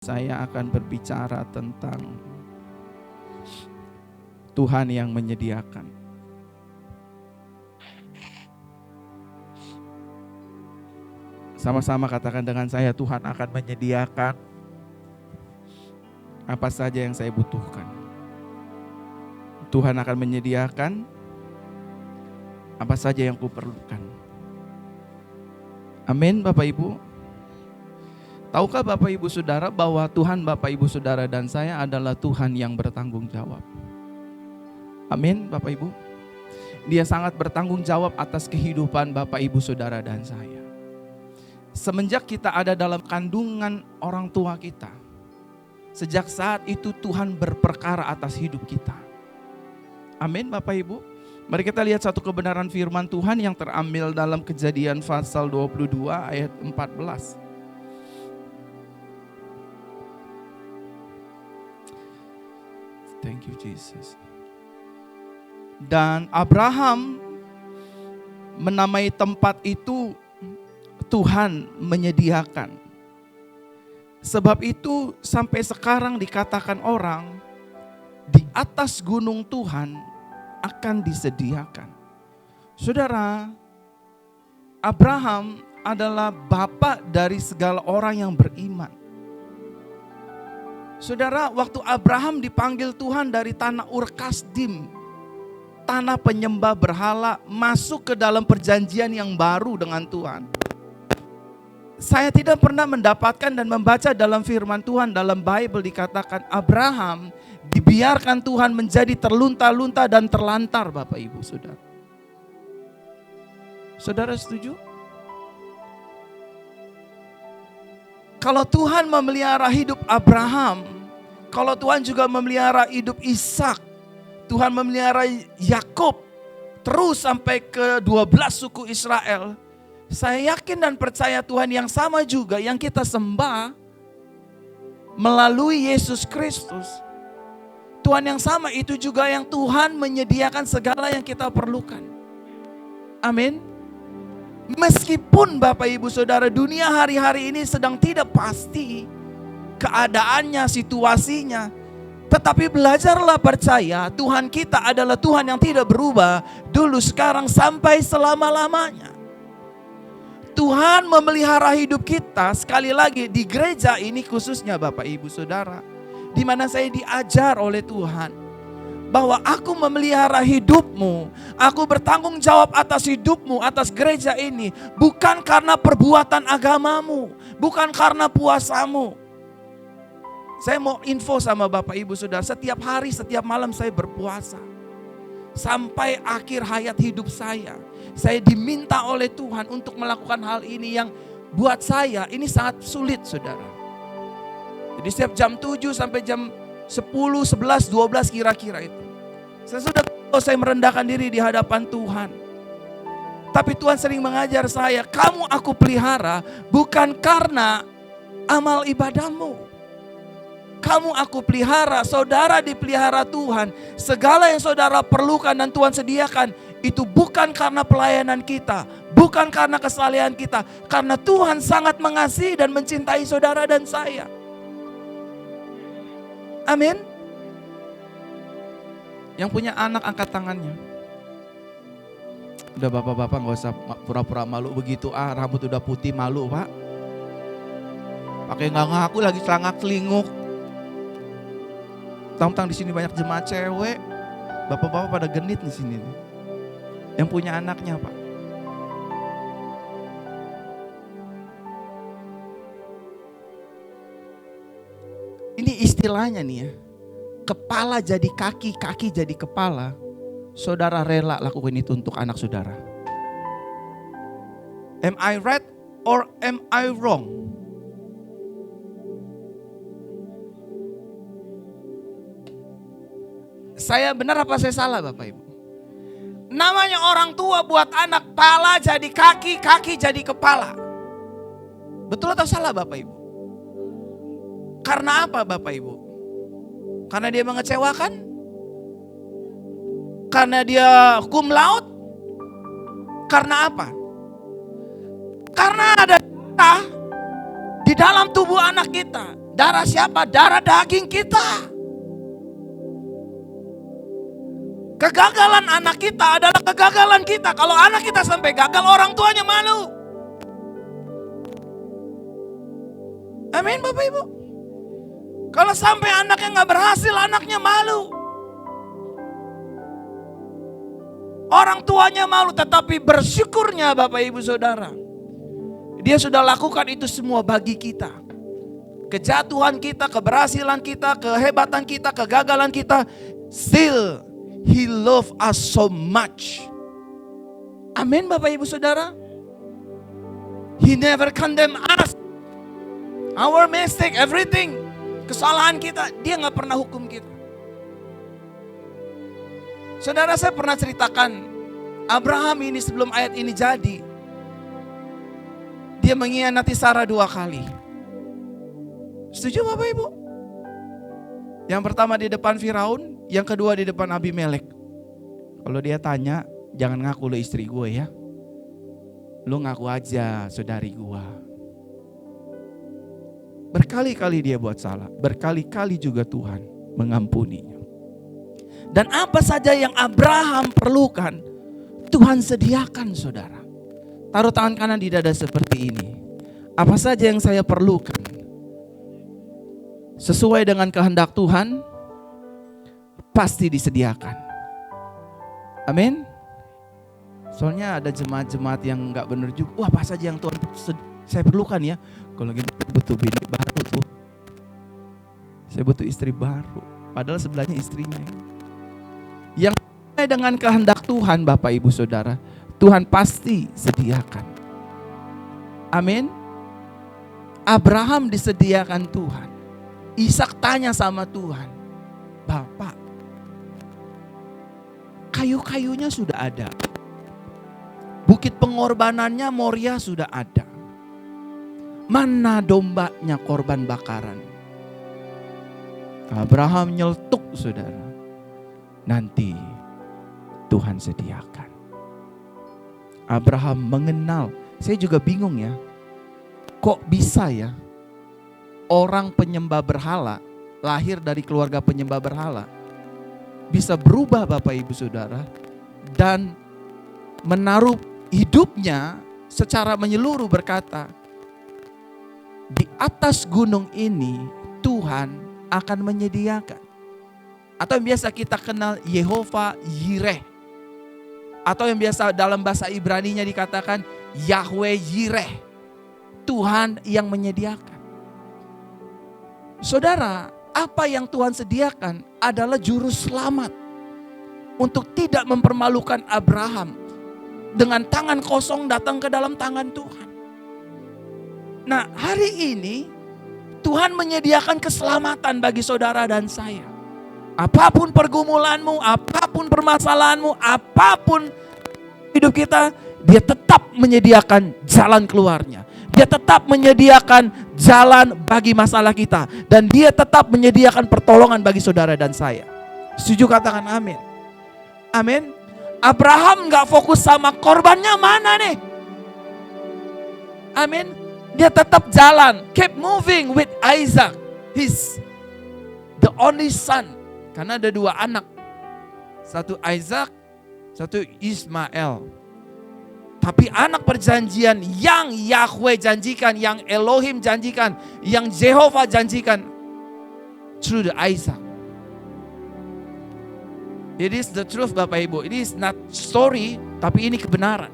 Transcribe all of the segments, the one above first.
Saya akan berbicara tentang Tuhan yang menyediakan. Sama-sama katakan dengan saya, Tuhan akan menyediakan apa saja yang saya butuhkan. Tuhan akan menyediakan apa saja yang kuperlukan. Amin, Bapak Ibu. Tahukah Bapak Ibu Saudara bahwa Tuhan Bapak Ibu Saudara dan saya adalah Tuhan yang bertanggung jawab. Amin, Bapak Ibu. Dia sangat bertanggung jawab atas kehidupan Bapak Ibu Saudara dan saya. Semenjak kita ada dalam kandungan orang tua kita, sejak saat itu Tuhan berperkara atas hidup kita. Amin, Bapak Ibu. Mari kita lihat satu kebenaran firman Tuhan yang terambil dalam Kejadian pasal 22 ayat 14. Thank you Jesus. Dan Abraham menamai tempat itu Tuhan menyediakan. Sebab itu sampai sekarang dikatakan orang di atas gunung Tuhan akan disediakan. Saudara, Abraham adalah bapak dari segala orang yang beriman. Saudara, waktu Abraham dipanggil Tuhan dari tanah Ur Kasdim, tanah penyembah berhala, masuk ke dalam perjanjian yang baru dengan Tuhan. Saya tidak pernah mendapatkan dan membaca dalam firman Tuhan, dalam Bible dikatakan Abraham dibiarkan Tuhan menjadi terlunta-lunta dan terlantar, Bapak Ibu Saudara. Saudara setuju? Kalau Tuhan memelihara hidup Abraham, kalau Tuhan juga memelihara hidup Ishak, Tuhan memelihara Yakub, terus sampai ke 12 suku Israel, saya yakin dan percaya Tuhan yang sama juga yang kita sembah melalui Yesus Kristus. Tuhan yang sama itu juga yang Tuhan menyediakan segala yang kita perlukan. Amin. Meskipun Bapak Ibu Saudara dunia hari-hari ini sedang tidak pasti keadaannya, situasinya, tetapi belajarlah percaya Tuhan kita adalah Tuhan yang tidak berubah dulu, sekarang, sampai selama-lamanya. Tuhan memelihara hidup kita, sekali lagi di gereja ini khususnya Bapak Ibu Saudara, di mana saya diajar oleh Tuhan bahwa aku memelihara hidupmu, aku bertanggung jawab atas hidupmu, atas gereja ini, bukan karena perbuatan agamamu, bukan karena puasamu. Saya mau info sama Bapak Ibu Saudara, setiap hari, setiap malam saya berpuasa. Sampai akhir hayat hidup saya diminta oleh Tuhan untuk melakukan hal ini yang buat saya ini sangat sulit, Saudara. Jadi setiap jam 7 sampai jam 10, 11, 12 kira-kira itu, saya merendahkan diri di hadapan Tuhan. Tapi Tuhan sering mengajar saya, kamu aku pelihara bukan karena amal ibadahmu. Kamu aku pelihara, saudara dipelihara Tuhan. Segala yang saudara perlukan dan Tuhan sediakan, itu bukan karena pelayanan kita, bukan karena kesalehan kita, karena Tuhan sangat mengasihi dan mencintai saudara dan saya. Amin. Yang punya anak angkat tangannya. Udah bapak-bapak gak usah pura-pura malu begitu, rambut udah putih malu Pak. Pakai gak ngaku lagi selangak-selinguk. Tentang di sini banyak jemaat cewek, bapak-bapak pada genit di sini. Yang punya anaknya Pak. Ini istilahnya nih ya, kepala jadi kaki, kaki jadi kepala. Saudara rela lakukan itu untuk anak saudara. Am I right or am I wrong? Saya benar apa saya salah Bapak Ibu? Namanya orang tua buat anak, pala jadi kaki, kaki jadi kepala. Betul atau salah Bapak Ibu? Karena apa Bapak Ibu? Karena dia mengecewakan? Karena dia cum laude? Karena apa? Karena ada darah di dalam tubuh anak kita. Darah siapa? Darah daging kita. Kegagalan anak kita adalah kegagalan kita. Kalau anak kita sampai gagal, orang tuanya malu. Amin Bapak Ibu. Kalau sampai anaknya gak berhasil, anaknya malu. Orang tuanya malu, tetapi bersyukurnya Bapak Ibu Saudara, Dia sudah lakukan itu semua bagi kita. Kejatuhan kita, keberhasilan kita, kehebatan kita, kegagalan kita, still He love us so much. Amin Bapak Ibu Saudara. He never condemn us. Our mistake, everything. Kesalahan kita, Dia gak pernah hukum kita. Saudara, saya pernah ceritakan Abraham ini sebelum ayat ini jadi, dia mengkhianati Sarah 2 kali. Setuju Bapak Ibu? Yang pertama di depan Firaun, yang kedua di depan Abimelek. Kalau dia tanya, jangan ngaku lo istri gue ya. Lo ngaku aja saudari gue. Berkali-kali dia buat salah, berkali-kali juga Tuhan mengampuninya. Dan apa saja yang Abraham perlukan, Tuhan sediakan saudara. Taruh tangan kanan di dada seperti ini. Apa saja yang saya perlukan, sesuai dengan kehendak Tuhan, pasti disediakan. Amin. Soalnya ada jemaat-jemaat yang gak benar juga. Wah, apa saja yang Tuhan saya perlukan ya. Kalau gitu butuh bini baru tuh. Saya butuh istri baru. Padahal sebelahnya istrinya. Yang sesuai dengan kehendak Tuhan Bapak Ibu Saudara, Tuhan pasti sediakan. Amin. Abraham disediakan Tuhan. Ishak tanya sama Tuhan, Bapak, kayu-kayunya sudah ada. Bukit pengorbanannya Moria sudah ada. Mana dombanya korban bakaran? Abraham nyeletuk saudara. Nanti Tuhan sediakan. Abraham mengenal. Saya juga bingung ya. Kok bisa ya orang penyembah berhala, lahir dari keluarga penyembah berhala, bisa berubah Bapak Ibu Saudara, dan menaruh hidupnya secara menyeluruh berkata, di atas gunung ini Tuhan akan menyediakan. Atau yang biasa kita kenal Yehova Yireh. Atau yang biasa dalam bahasa Ibraninya dikatakan Yahweh Yireh. Tuhan yang menyediakan. Saudara, apa yang Tuhan sediakan adalah juru selamat. Untuk tidak mempermalukan Abraham. Dengan tangan kosong datang ke dalam tangan Tuhan. Nah, hari ini Tuhan menyediakan keselamatan bagi saudara dan saya. Apapun pergumulanmu, apapun permasalahanmu, apapun hidup kita, Dia tetap menyediakan jalan keluarnya. Dia tetap menyediakan jalan bagi masalah kita. Dan Dia tetap menyediakan pertolongan bagi saudara dan saya. Setuju, katakan amin. Amin. Abraham gak fokus sama korbannya mana nih. Amin. Dia tetap jalan. Keep moving with Isaac. He's the only son. Karena ada 2 anak. Satu Isaac, satu Ismail. Tapi anak perjanjian yang Yahweh janjikan, yang Elohim janjikan, yang Jehovah janjikan, through the Isaac. It is the truth Bapak Ibu. It is not story, tapi ini kebenaran.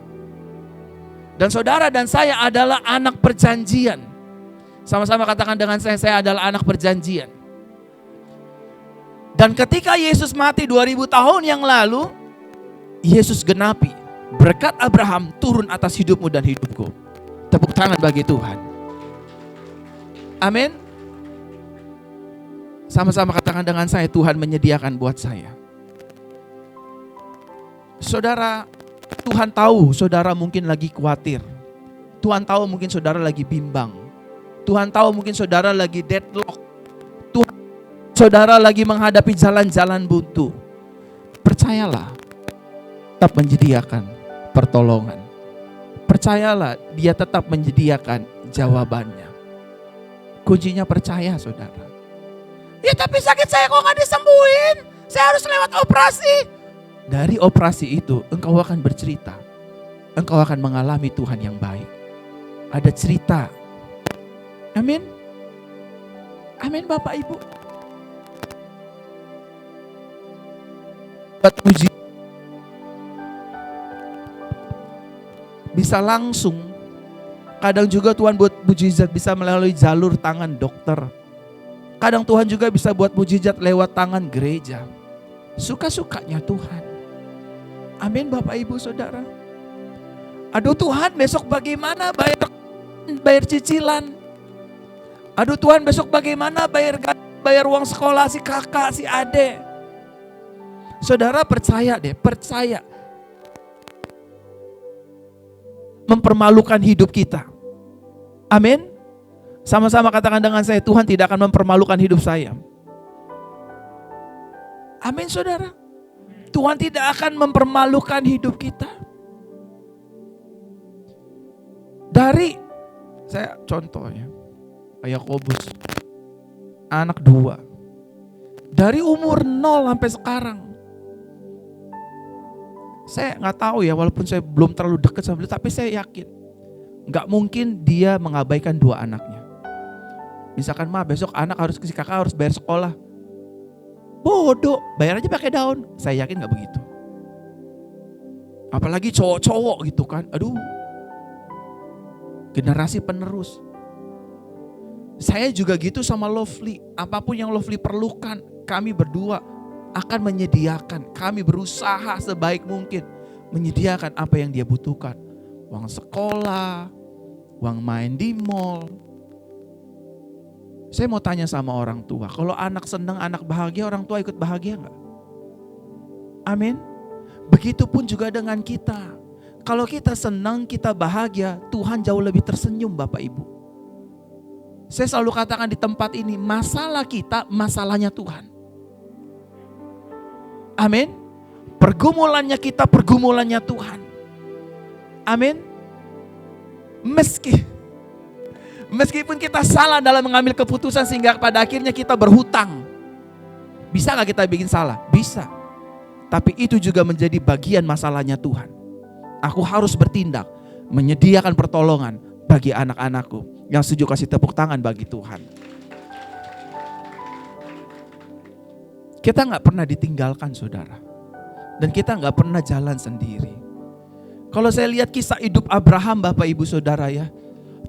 Dan saudara dan saya adalah anak perjanjian. Sama-sama katakan dengan saya adalah anak perjanjian. Dan ketika Yesus mati 2000 tahun yang lalu, Yesus genapi. Berkat Abraham turun atas hidupmu dan hidupku. Tepuk tangan bagi Tuhan. Amin. Sama-sama katakan dengan saya, Tuhan menyediakan buat saya. Saudara, Tuhan tahu saudara mungkin lagi khawatir. Tuhan tahu mungkin saudara lagi bimbang. Tuhan tahu mungkin saudara lagi deadlock. Tuhan, saudara lagi menghadapi jalan-jalan buntu. Percayalah, tetap menyediakan pertolongan. Percayalah, Dia tetap menyediakan jawabannya. Kuncinya percaya, saudara. Ya tapi sakit saya kok gak disembuhin? Saya harus lewat operasi. Dari operasi itu engkau akan bercerita. Engkau akan mengalami Tuhan yang baik. Ada cerita. Amin. Amin Bapak Ibu. Buat uji bisa langsung. Kadang juga Tuhan buat mujizat bisa melalui jalur tangan dokter. Kadang Tuhan juga bisa buat mujizat lewat tangan gereja. Suka-sukanya Tuhan. Amin Bapak Ibu Saudara. Aduh Tuhan, besok bagaimana bayar cicilan? Aduh Tuhan, besok bagaimana bayar uang sekolah si kakak, si adik? Saudara percaya deh, percaya. Mempermalukan hidup kita. Amin. Sama-sama katakan dengan saya, Tuhan tidak akan mempermalukan hidup saya. Amin saudara. Tuhan tidak akan mempermalukan hidup kita. Dari, saya contoh ya, Yakobus, anak 2. Dari umur 0 sampai sekarang. Saya gak tahu ya, walaupun saya belum terlalu dekat sama beliau, tapi saya yakin gak mungkin dia mengabaikan 2 anaknya. Misalkan besok si kakak harus bayar sekolah. Bodoh, bayar aja pakai daun. Saya yakin gak begitu. Apalagi cowok-cowok gitu kan. Aduh. Generasi penerus. Saya juga gitu sama Lovely. Apapun yang Lovely perlukan, kami berdua akan menyediakan. Kami berusaha sebaik mungkin menyediakan apa yang dia butuhkan. Uang sekolah, uang main di mall. Saya mau tanya sama orang tua, kalau anak senang, anak bahagia, orang tua ikut bahagia enggak? Amin. Begitupun juga dengan kita. Kalau kita senang, kita bahagia, Tuhan jauh lebih tersenyum Bapak Ibu. Saya selalu katakan di tempat ini, masalah kita, masalahnya Tuhan. Amin. Pergumulannya kita, pergumulannya Tuhan. Amin. Meskipun kita salah dalam mengambil keputusan sehingga pada akhirnya kita berhutang. Bisa gak kita bikin salah? Bisa. Tapi itu juga menjadi bagian masalahnya Tuhan. Aku harus bertindak, menyediakan pertolongan bagi anak-anakku. Yang setuju kasih tepuk tangan bagi Tuhan. Kita gak pernah ditinggalkan saudara. Dan kita gak pernah jalan sendiri. Kalau saya lihat kisah hidup Abraham Bapak Ibu Saudara ya.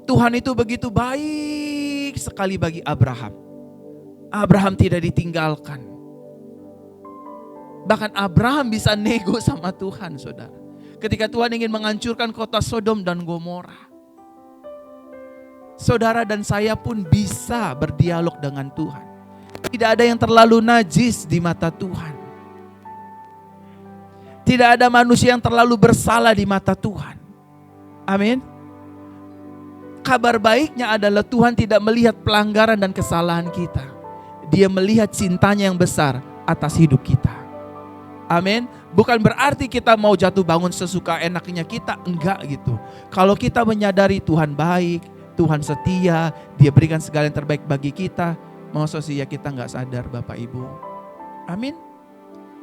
Tuhan itu begitu baik sekali bagi Abraham. Abraham tidak ditinggalkan. Bahkan Abraham bisa nego sama Tuhan saudara. Ketika Tuhan ingin menghancurkan kota Sodom dan Gomora. Saudara dan saya pun bisa berdialog dengan Tuhan. Tidak ada yang terlalu najis di mata Tuhan. Tidak ada manusia yang terlalu bersalah di mata Tuhan. Amin. Kabar baiknya adalah Tuhan tidak melihat pelanggaran dan kesalahan kita. Dia melihat cintanya yang besar atas hidup kita. Amin. Bukan berarti kita mau jatuh bangun sesuka enaknya kita. Enggak gitu. Kalau kita menyadari Tuhan baik, Tuhan setia, Dia berikan segala yang terbaik bagi kita. Masa sih ya kita gak sadar Bapak Ibu. Amin.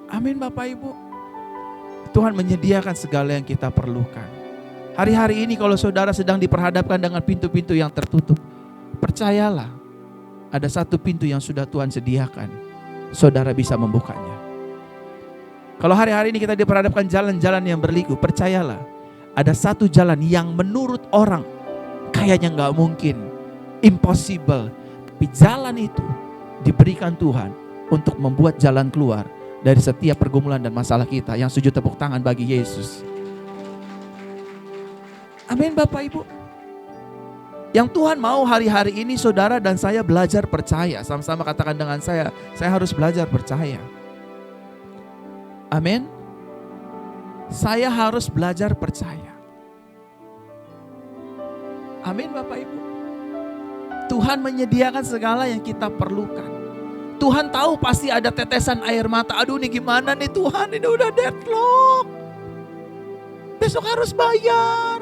Amin Bapak Ibu. Tuhan menyediakan segala yang kita perlukan. Hari-hari ini kalau saudara sedang diperhadapkan dengan pintu-pintu yang tertutup, percayalah ada satu pintu yang sudah Tuhan sediakan. Saudara bisa membukanya. Kalau hari-hari ini kita diperhadapkan jalan-jalan yang berliku, percayalah ada satu jalan yang menurut orang kayaknya gak mungkin, impossible. Tapi jalan itu diberikan Tuhan untuk membuat jalan keluar dari setiap pergumulan dan masalah kita. Yang sujud tepuk tangan bagi Yesus. Amin Bapak Ibu. Yang Tuhan mau hari-hari ini saudara dan saya belajar percaya. Sama-sama katakan dengan saya harus belajar percaya. Amin. Saya harus belajar percaya. Amin Bapak Ibu. Tuhan menyediakan segala yang kita perlukan. Tuhan tahu pasti ada tetesan air mata. Aduh ini gimana nih Tuhan, ini udah deadlock. Besok harus bayar.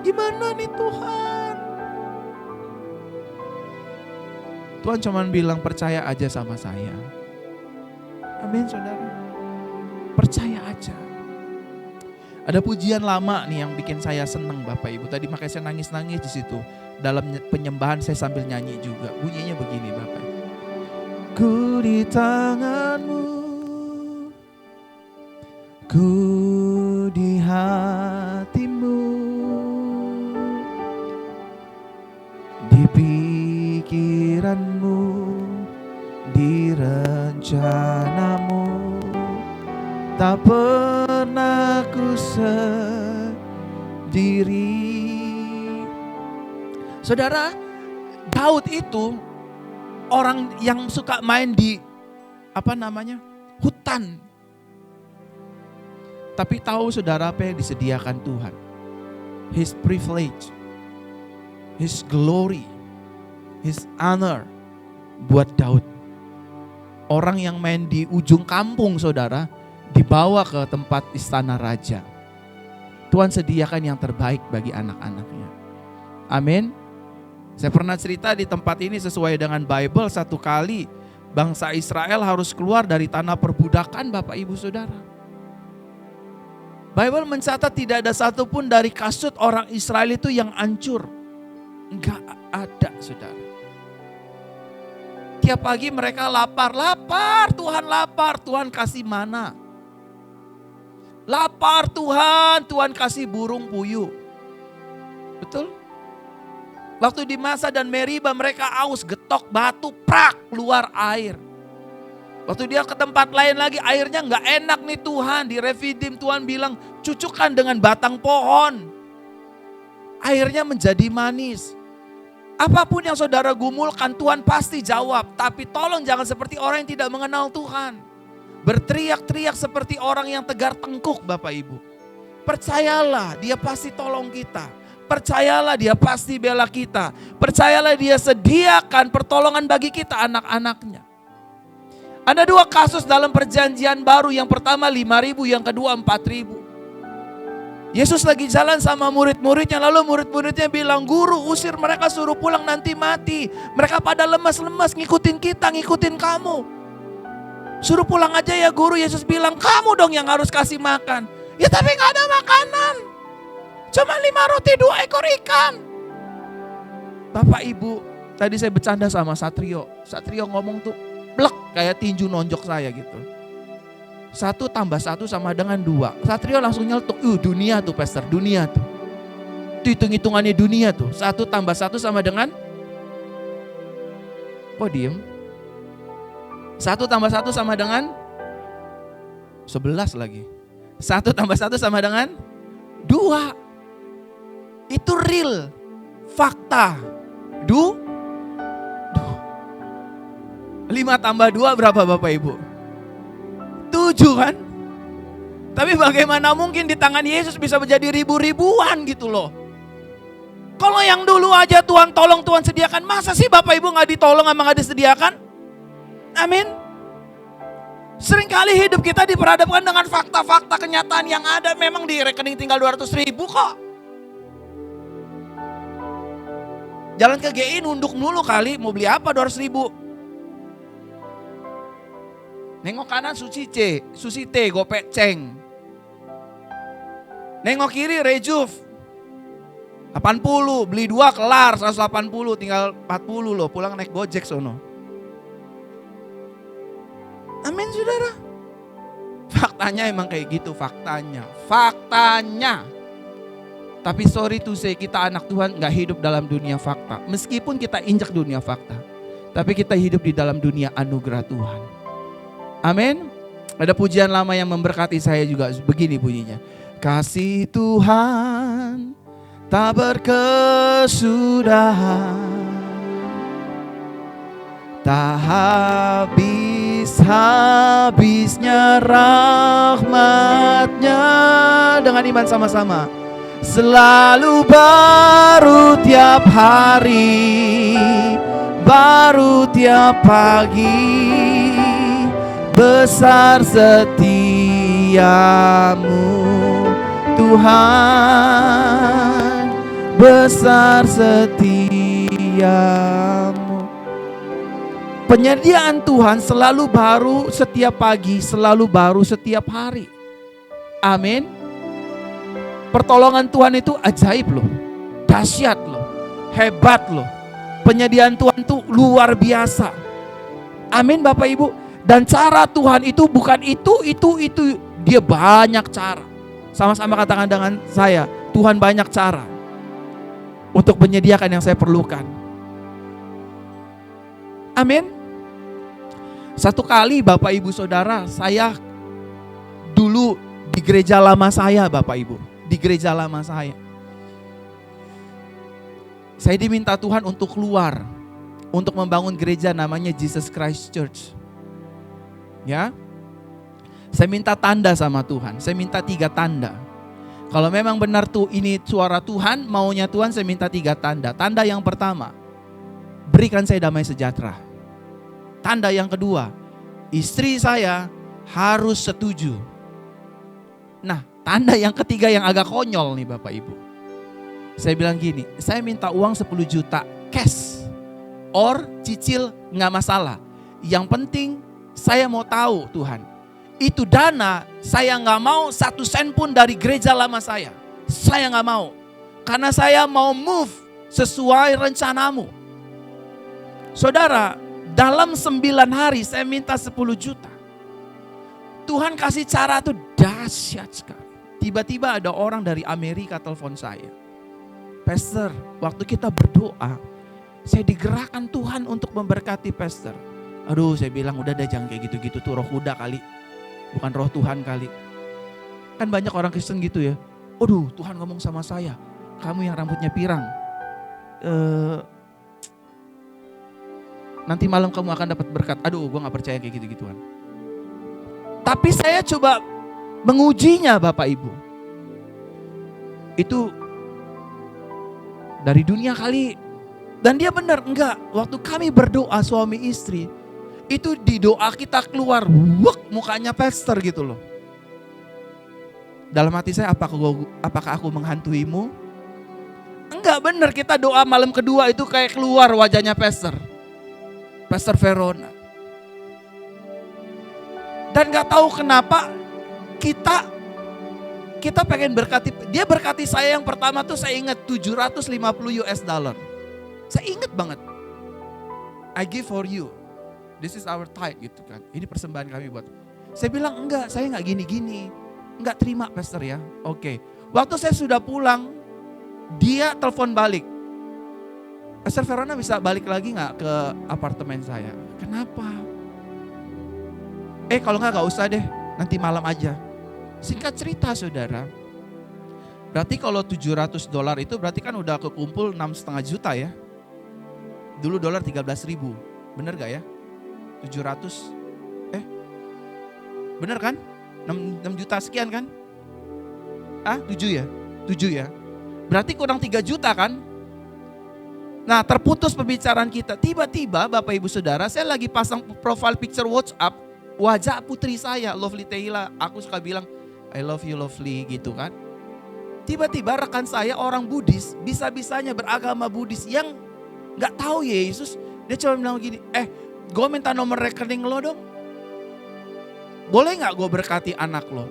Gimana nih Tuhan? Tuhan cuma bilang percaya aja sama saya. Amin saudara. Percaya aja. Ada pujian lama nih yang bikin saya seneng Bapak Ibu. Tadi makanya saya nangis-nangis di situ. Dalam penyembahan saya sambil nyanyi juga. Bunyinya begini Bapak Ibu. Ku di tanganmu, ku di hatimu, di pikiranmu, di rencanamu, tak pernah ku sendiri. Saudara, Daud itu orang yang suka main di hutan. Tapi tahu saudara apa yang disediakan Tuhan? His privilege, His glory, His honor buat Daud. Orang yang main di ujung kampung saudara, dibawa ke tempat istana raja. Tuhan sediakan yang terbaik bagi anak-anaknya. Amin. Saya pernah cerita di tempat ini sesuai dengan Bible, satu kali bangsa Israel harus keluar dari tanah perbudakan Bapak Ibu Saudara. Bible mencatat tidak ada satupun dari kasut orang Israel itu yang hancur. Enggak ada saudara. Tiap pagi mereka lapar, Tuhan kasih mana. Lapar Tuhan kasih burung puyuh. Betul? Waktu di Masa dan Meriba mereka aus, getok batu, prak, keluar air. Waktu dia ke tempat lain lagi airnya gak enak nih Tuhan. Di Refidim Tuhan bilang cucukkan dengan batang pohon. Airnya menjadi manis. Apapun yang saudara gumulkan Tuhan pasti jawab. Tapi tolong jangan seperti orang yang tidak mengenal Tuhan. Berteriak-teriak seperti orang yang tegar tengkuk Bapak Ibu. Percayalah dia pasti tolong kita. Percayalah dia pasti bela kita. Percayalah dia sediakan pertolongan bagi kita anak-anaknya. Ada dua kasus dalam perjanjian baru. Yang pertama 5.000, yang kedua 4.000. Yesus lagi jalan sama murid-muridnya. Lalu murid-muridnya bilang, guru usir mereka suruh pulang nanti mati. Mereka pada lemas-lemas ngikutin kita, ngikutin kamu. Suruh pulang aja ya guru. Yesus bilang kamu dong yang harus kasih makan. Ya tapi gak ada makanan. Cuma 5 roti 2 ekor ikan. Bapak Ibu, tadi saya bercanda sama Satrio. Satrio ngomong tuh blek kayak tinju nonjok saya gitu. 1 tambah 1 sama dengan 2. Satrio langsung nyeletuk, dunia tuh pastor, dunia tuh. Itu hitung-hitungannya dunia tuh. 1 tambah 1 sama dengan, kok diem? 1 tambah 1 sama dengan 11 lagi. 1 tambah 1 sama dengan 2. Itu real, fakta. 5 tambah 2 berapa Bapak Ibu? 7 kan? Tapi bagaimana mungkin di tangan Yesus bisa menjadi ribu-ribuan gitu loh. Kalau yang dulu aja Tuhan tolong, Tuhan sediakan, masa sih Bapak Ibu gak ditolong sama gak disediakan? Amin. Seringkali hidup kita diperhadapkan dengan fakta-fakta kenyataan yang ada. Memang di rekening tinggal 200.000 kok. Jalan ke GI nunduk mulu kali, mau beli apa 200.000. Nengok kanan Susi T, Gopek Ceng. Nengok kiri Rejuv 80, beli 2 kelar 180, tinggal 40 loh, pulang naik Gojek sono. Amin saudara. Faktanya emang kayak gitu, faktanya. Tapi sorry to say, kita anak Tuhan gak hidup dalam dunia fakta. Meskipun kita injak dunia fakta, tapi kita hidup di dalam dunia anugerah Tuhan. Amin. Ada pujian lama yang memberkati saya juga, begini bunyinya. Kasih Tuhan tak berkesudahan, tak habis-habisnya rahmat-Nya. Dengan iman sama-sama. Selalu baru tiap hari, baru tiap pagi, besar setiamu Tuhan, besar setiamu. Penyediaan Tuhan selalu baru setiap pagi, selalu baru setiap hari. Amin. Pertolongan Tuhan itu ajaib loh, dahsyat loh, hebat loh. Penyediaan Tuhan itu luar biasa. Amin Bapak Ibu. Dan cara Tuhan itu bukan itu. Dia banyak cara. Sama-sama katakan dengan saya, Tuhan banyak cara untuk menyediakan yang saya perlukan. Amin. Satu kali Bapak Ibu Saudara, saya dulu di gereja lama saya Bapak Ibu. Di gereja lama saya diminta Tuhan untuk keluar, untuk membangun gereja namanya Jesus Christ Church. Ya, saya minta tanda sama Tuhan. Saya minta 3 tanda. Kalau memang benar tuh ini suara Tuhan, maunya Tuhan, saya minta 3 tanda. Tanda yang pertama, berikan saya damai sejahtera. Tanda yang kedua, istri saya harus setuju. Nah, tanda yang ketiga yang agak konyol nih Bapak Ibu. Saya bilang gini, saya minta uang 10 juta cash. Or cicil gak masalah. Yang penting saya mau tahu Tuhan, itu dana saya gak mau 1 sen pun dari gereja lama saya. Saya gak mau. Karena saya mau move sesuai rencanamu. Saudara, dalam 9 hari saya minta 10 juta. Tuhan kasih cara tuh dahsyat sekali. Tiba-tiba ada orang dari Amerika telepon saya. Pastor, waktu kita berdoa, saya digerakkan Tuhan untuk memberkati pastor. Aduh, saya bilang udah deh jangan kayak gitu-gitu tuh, roh kuda kali. Bukan roh Tuhan kali. Kan banyak orang Kristen gitu ya. Aduh, Tuhan ngomong sama saya, kamu yang rambutnya pirang. Nanti malam kamu akan dapat berkat. Aduh, gue gak percaya kayak gitu-gituan. Tapi saya coba mengujinya Bapak Ibu. Itu dari dunia kali. Dan dia benar, enggak. Waktu kami berdoa suami istri, itu di doa kita keluar, mukanya pastor gitu loh. Dalam hati saya, apakah aku menghantuimu? Enggak, benar, kita doa malam kedua itu kayak keluar wajahnya pastor. Pastor Verona. Dan gak tahu kenapa kita pengen berkati. Dia berkati saya yang pertama tuh saya ingat $750. Saya ingat banget. I give for you. This is our tithe gitu kan. Ini persembahan kami buat. Saya bilang enggak, saya enggak gini-gini. Enggak terima pastor ya. Oke. Waktu saya sudah pulang, dia telepon balik. Pastor Verona bisa balik lagi enggak ke apartemen saya? Kenapa? Kalau enggak usah deh, nanti malam aja. Singkat cerita saudara, berarti kalau $700 itu berarti kan udah kekumpul 6,5 juta ya. Dulu dolar 13.000, bener gak ya? 700, bener kan? 6 juta sekian kan? 7 ya? 7 ya? Berarti kurang 3 juta kan? Nah, terputus pembicaraan kita. Tiba-tiba Bapak Ibu Saudara, saya lagi pasang profile picture WhatsApp, wajah putri saya, Lovely Teila. Aku suka bilang, I love you Lovely gitu kan. Tiba-tiba rekan saya orang Buddhis, bisa-bisanya beragama Buddhis yang gak tahu Yesus. Dia cuma bilang gini, gue minta nomor rekening lo dong. Boleh gak gue berkati anak lo?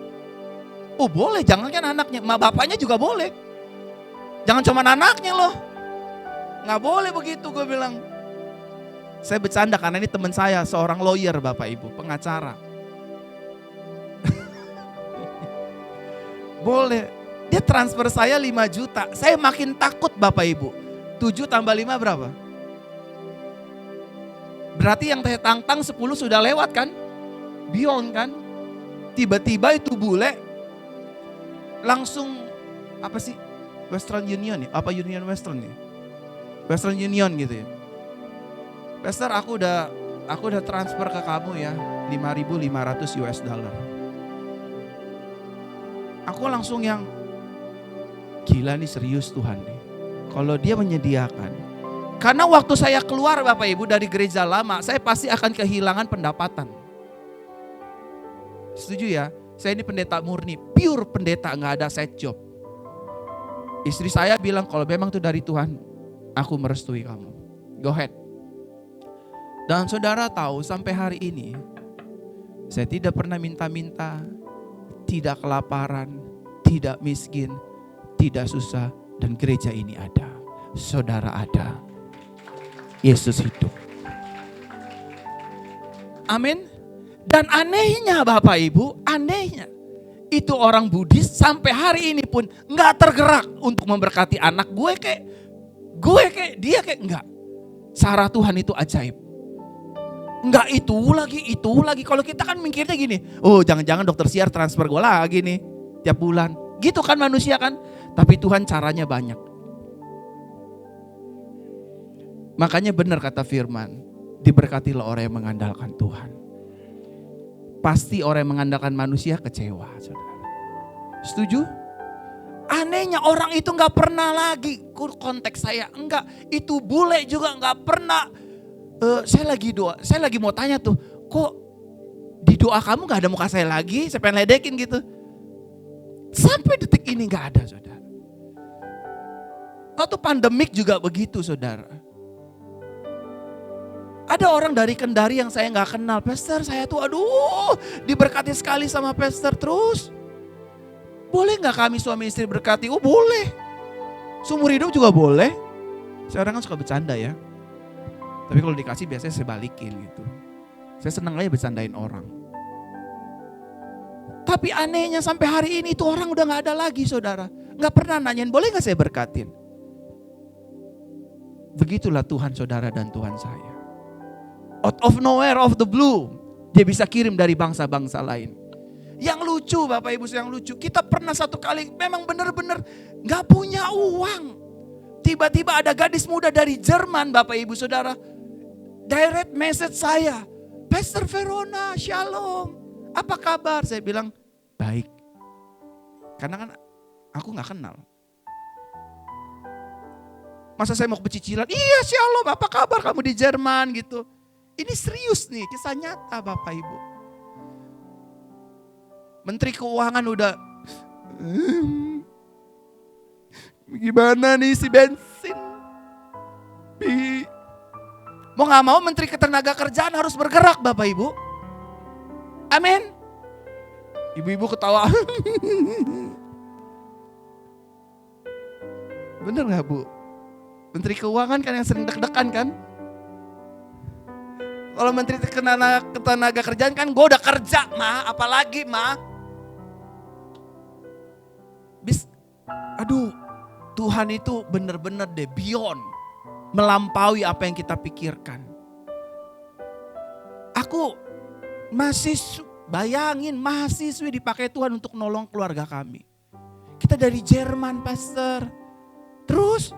Oh boleh, jangan kan anaknya, bapaknya juga boleh. Jangan cuma anaknya loh. Gak boleh begitu, gue bilang. Saya bercanda karena ini teman saya, seorang lawyer Bapak Ibu, pengacara. Boleh. Dia transfer saya 5 juta. Saya makin takut Bapak Ibu. 7 tambah 5 berapa? Berarti yang saya tantang 10 sudah lewat kan? Beyond kan? Tiba-tiba itu bule langsung apa sih? Western Union ya? Apa Union Western ya? Western Union gitu ya. Pastor, aku udah transfer ke kamu ya $5.500. Aku langsung yang gila nih, serius Tuhan nih. Kalau dia menyediakan. Karena waktu saya keluar Bapak Ibu dari gereja lama, saya pasti akan kehilangan pendapatan. Setuju ya? Saya ini pendeta murni, pure pendeta, gak ada side job. Istri saya bilang kalau memang itu dari Tuhan, aku merestui kamu. Go ahead. Dan saudara tahu sampai hari ini, saya tidak pernah minta-minta, tidak kelaparan, tidak miskin, tidak susah, dan gereja ini ada. Saudara ada. Yesus hidup. Amin. Dan anehnya Bapak Ibu, anehnya itu orang Buddhis sampai hari ini pun gak tergerak untuk memberkati anak gue kayak dia kayak enggak. Sarah Tuhan itu ajaib. Enggak itu lagi. Kalau kita kan mikirnya gini, oh jangan-jangan dokter siar transfer gue lagi nih tiap bulan. Gitu kan manusia kan. Tapi Tuhan caranya banyak. Makanya benar kata firman, diberkatilah orang yang mengandalkan Tuhan. Pasti orang yang mengandalkan manusia kecewa, saudara. Setuju? Anehnya orang itu gak pernah lagi, konteks saya enggak, itu bule juga gak pernah. Saya lagi mau tanya tuh, kok di doa kamu gak ada muka saya lagi, saya pengen ledekin gitu. Sampai detik ini gak ada, saudara. Waktu pandemik juga begitu, saudara. Ada orang dari Kendari yang saya gak kenal, pastor saya tuh diberkati sekali sama pastor terus. Boleh gak kami suami istri berkati? Oh boleh. Seumur hidup juga boleh. Saya orang kan suka bercanda ya. Tapi kalau dikasih biasanya saya balikin gitu. Saya senang aja bercandain orang. Tapi anehnya sampai hari ini itu orang udah gak ada lagi, saudara. Gak pernah nanyain, boleh gak saya berkatin? Begitulah Tuhan saudara dan Tuhan saya. Out of nowhere, of the blue, dia bisa kirim dari bangsa-bangsa lain. Yang lucu Bapak Ibu, yang lucu, kita pernah satu kali memang benar-benar gak punya uang. Tiba-tiba ada gadis muda dari Jerman Bapak Ibu Saudara, direct message saya, Pastor Verona, shalom, apa kabar? Saya bilang, baik. Karena kan aku gak kenal. Masa saya mau pecicilan, iya shalom, apa kabar kamu di Jerman gitu. Ini serius nih, kisah nyata Bapak Ibu. Menteri Keuangan udah, gimana nih si bensin? Mau gak mau Menteri Ketenagakerjaan harus bergerak Bapak Ibu. Amin. Ibu-ibu ketawa. Bener gak Bu? Menteri Keuangan kan yang sering deg-degan kan? Kalau Menteri Ketenagakerjaan kan gue udah kerja mah, apalagi mah. Aduh, Tuhan itu bener-bener deh beyond, melampaui apa yang kita pikirkan. Aku bayangin mahasiswi dipakai Tuhan untuk nolong keluarga kami. Kita dari Jerman pastor. Terus,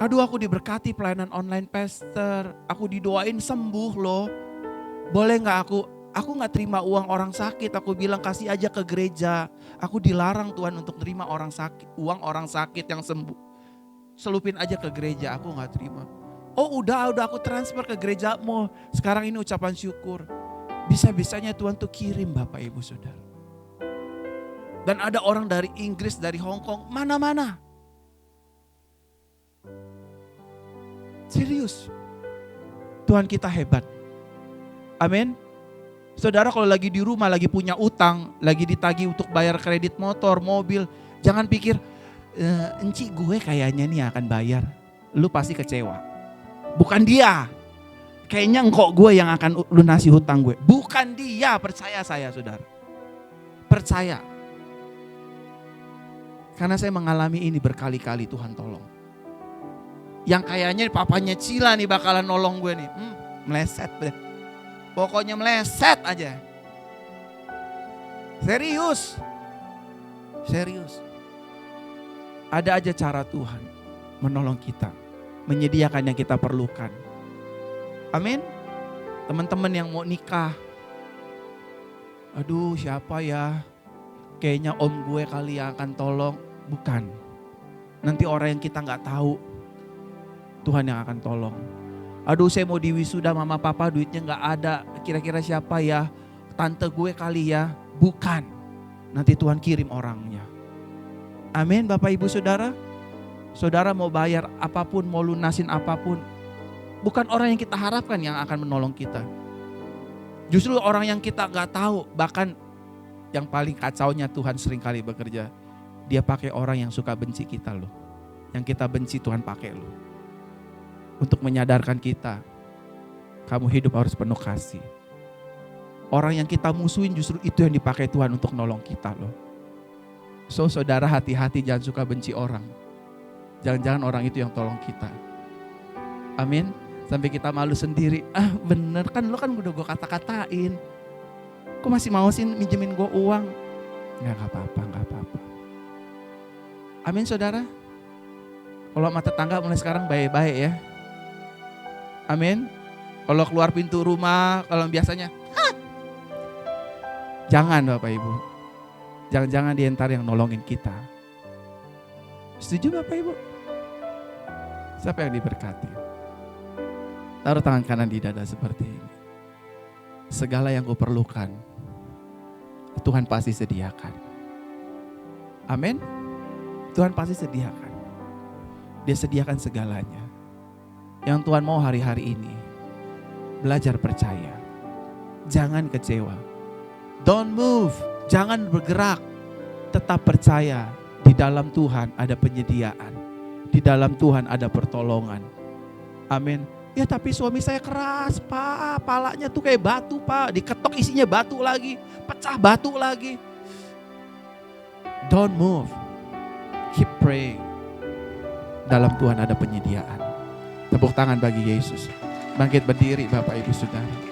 aduh aku diberkati pelayanan online pastor. Aku didoain sembuh loh. Boleh gak aku gak terima uang orang sakit. Aku bilang kasih aja ke gereja. Aku dilarang Tuhan untuk terima uang orang sakit yang sembuh. Selupin aja ke gereja, aku gak terima. Oh udah aku transfer ke gerejamu. Sekarang ini ucapan syukur. Bisa-bisanya Tuhan tuh kirim Bapak Ibu Saudara. Dan ada orang dari Inggris, dari Hong Kong, mana-mana. Serius. Tuhan kita hebat. Amin. Saudara kalau lagi di rumah, lagi punya utang, lagi ditagih untuk bayar kredit motor, mobil. Jangan pikir, enci gue kayaknya nih akan bayar. Lu pasti kecewa. Bukan dia. Kayaknya engkau gue yang akan lunasi hutang gue. Bukan dia, percaya saya saudara. Percaya. Karena saya mengalami ini berkali-kali Tuhan tolong. Yang kayaknya papanya Cila nih bakalan nolong gue nih. Meleset deh. Pokoknya meleset aja. Serius. Ada aja cara Tuhan menolong kita. Menyediakan yang kita perlukan. Amin. Teman-teman yang mau nikah. Aduh siapa ya? Kayaknya om gue kali yang akan tolong. Bukan. Nanti orang yang kita gak tahu. Tuhan yang akan tolong. Aduh saya mau diwisuda mama papa duitnya gak ada. Kira-kira siapa ya? Tante gue kali ya. Bukan. Nanti Tuhan kirim orangnya. Amin Bapak Ibu Saudara. Saudara mau bayar apapun, mau lunasin apapun. Bukan orang yang kita harapkan yang akan menolong kita. Justru orang yang kita gak tahu, bahkan yang paling kacaunya Tuhan seringkali bekerja. Dia pakai orang yang suka benci kita loh. Yang kita benci Tuhan pakai loh. Untuk menyadarkan kita, kamu hidup harus penuh kasih. Orang yang kita musuhin justru itu yang dipakai Tuhan untuk nolong kita loh. So saudara, hati-hati, jangan suka benci orang. Jangan-jangan orang itu yang tolong kita. Amin. Sampai kita malu sendiri. Bener kan, lo kan udah gue kata-katain. Kok masih mau sih minjemin gue uang? Gak apa-apa. Amin saudara. Kalau sama tetangga mulai sekarang baik-baik ya. Amin. Kalau keluar pintu rumah, kalau biasanya jangan Bapak Ibu. Jangan-jangan dia ntar yang nolongin kita. Setuju Bapak Ibu? Siapa yang diberkati? Taruh tangan kanan di dada seperti ini. Segala yang kau perlukan, Tuhan pasti sediakan. Amin. Tuhan pasti sediakan. Dia sediakan segalanya. Yang Tuhan mau hari-hari ini, belajar percaya. Jangan kecewa. Don't move. Jangan bergerak. Tetap percaya. Di dalam Tuhan ada penyediaan. Di dalam Tuhan ada pertolongan. Amin. Ya tapi suami saya keras Pak. Palanya tuh kayak batu Pak. Diketok isinya batu lagi. Pecah batu lagi. Don't move. Keep praying. Dalam Tuhan ada penyediaan. Tepuk tangan bagi Yesus. Bangkit berdiri Bapak Ibu Saudara.